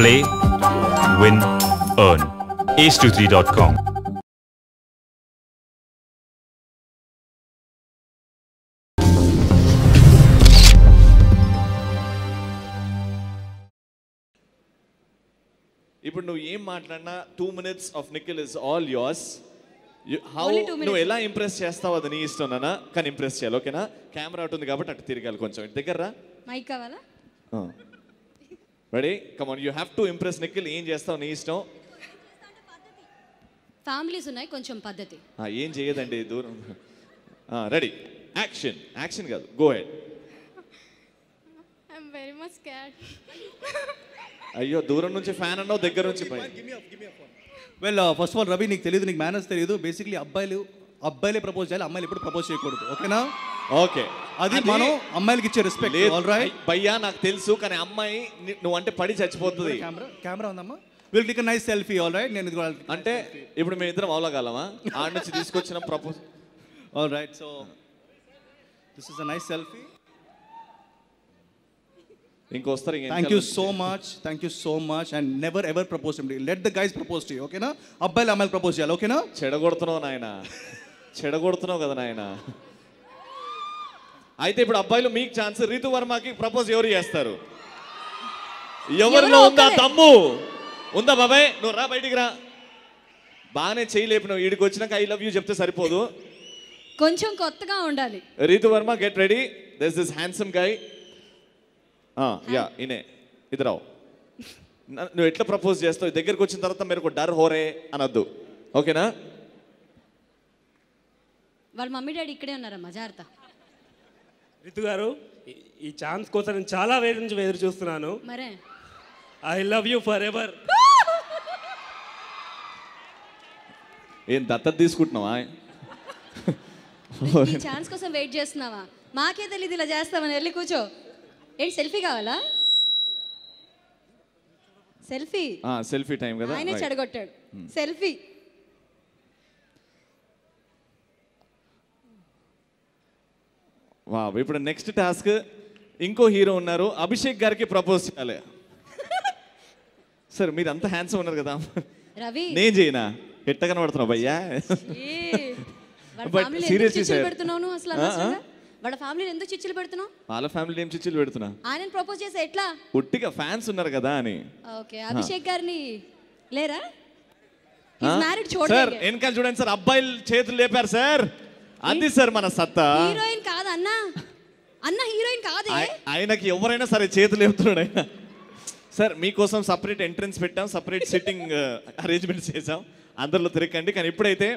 Play, win, earn. ace23.com. ఇప్పుడు నువ్వు ఏం మాట్లాడినా 2 minutes of Nikhil is all yours. How నువ్వు ఎలా ఇంప్రెస్ చేస్తావు అది నీ ఇష్టం నాన్న, కానీ ఇంప్రెస్ చేయాలి. ఓకేనా? కెమెరా ఉంటుంది కాబట్టి అటు తిరగాలి కొంచెం. ఇటు దగ్గర రా. మైక్ కావాలా? Ready? Come on, you have to impress Nikhil. ఏం చేస్తావు నీ ఇష్టం. ఫ్యామిలీస్ ఉన్నాయి, కొంచెం పద్ధతి. ఏం చేయదండి, దూరం. Ready, action. యాక్షన్ కాదు, go ahead. I am very much scared. అయ్యో, దూరం నుంచి ఫ్యాన్ అన్నావు, దగ్గర నుంచి పై. Well first of all Ravi, నీకు తెలియదు, నీకు మేనర్స్ తెలియదు. బేసిక్లీ అబ్బాయిలే ప్రపోజ్ చేయాలి, అమ్మాయిలు ఎప్పుడు ప్రపోజ్ చేయకూడదు. ఓకేనా? ఓకే, అది మనం అమ్మాయిలకి ఇచ్చే రెస్పెక్ట్. ఆల్రైట్ భయ్యా, నాకు తెలుసు, కానీ అమ్మాయి నువ్వు అంటే పడి చచ్చిపోతుంది. కెమెరా ఉందమ్మా, will take a nice selfie. Alright, నేను అంటే ఇప్పుడు మేము ఇద్దరం అవలగాలమా? ఆడ నుంచి తీసుకొచ్చిన propose. Alright, so this is a nice selfie. ఇంకొస్తారు. Thank you so much and never ever propose to me. Let the guys propose to you. ఓకేనా? అబ్బాయిలు అమ్మాయిలు ప్రపోజ్ చేయాలి. ఓకేనా? చెడగొడుతున్నావు నాయన, చెడగొడుతున్నావు కదా నాయన. అయితే ఇప్పుడు అబ్బాయిలు మీకు ఛాన్స్. రితు వర్మకి ప్రపోజ్ ఎవరు చేస్తారు? ఎవరిలో ఉందా తమ్ము? ఉందా బాబాయ్? నువ్వు రా, బయటికి రా. బాగానే చేయలేపినావు. వీడికి వచ్చినాక ఐ లవ్ యూ చెప్తే సరిపోదు, కొంచెం కొత్తగా ఉండాలి. Ritu Varma, get ready. This is handsome guy. Yeah, ఇనే ఇద్దరావు. నువ్వు ఎట్లా ప్రపోజ్ చేస్తావు? దగ్గరికి వచ్చిన తర్వాత మీరు డర్ హోరే అనొద్దు. ఓకేనా? వాళ్ళ మమ్మీ డాడీ ఇక్కడే ఉన్నారమ్మా, జాగ్రత్త. రితు గారు, ఈ ఛాన్స్ కోసం నేను చాలా వేరు నుంచి ఎదురు చూస్తున్నాను. మరే, I love you for ever. ఏం దత్తత తీసుకుంటున్నావా? ఈ ఛాన్స్ కోసం వెయిట్ చేస్తున్నావా? మాకే తెలియదు ఇలా చేస్తామని. వెళ్ళి కూర్చో. ఏంటి, సెల్ఫీ కావాలా? సెల్ఫీ? సెల్ఫీ టైం కదా. ఆయనే చెడగొట్టాడు. సెల్ఫీ. వా, ఇప్పుడు నెక్స్ట్ టాస్క్. ఇంకో హీరో ఉన్నారు, అభిషేక్ గారికి ప్రపోజ్ చేయాలి. సార్, మీరు అంత హ్యాండ్సమ్ ఉన్నారు కదా, రవి నేను చేయనా? ఎట్ట కనబడుతున్నావు భయ్యా? పెడుతున్నావు అసలు అనవసరంగా. వాళ్ళ ఫ్యామిలీ ఎందుకు చిచ్చులు పెడుతున్నావు? వాళ్ళ ఫ్యామిలీ ఏం చిచ్చులు పెడుతున్నా? ఆయన ప్రపోజ్ చేసే ఎట్లా? ఉట్టిగా ఫ్యాన్స్ ఉన్నారు కదా అని. ఓకే, అభిషేక్ గారిని లేరా? సార్ వెనకాల చూడండి సార్, అబ్బాయిలు చేతులు లేపారు సార్. అది సార్ మన సత్తా. హీరోయిన్ కాదు అన్న, అన్న హీరోయిన్ కాదే. ఆయనకి ఎవరైనా సరే చేతులు లేపుతున్నాడు ఆయన. సార్, మీకోసం సపరేట్ ఎంట్రన్స్ పెట్టాం, సపరేట్ సిట్టింగ్ అరేంజ్మెంట్స్ చేసాం. అందరిలో తిరగండి. కానీ ఇప్పుడైతే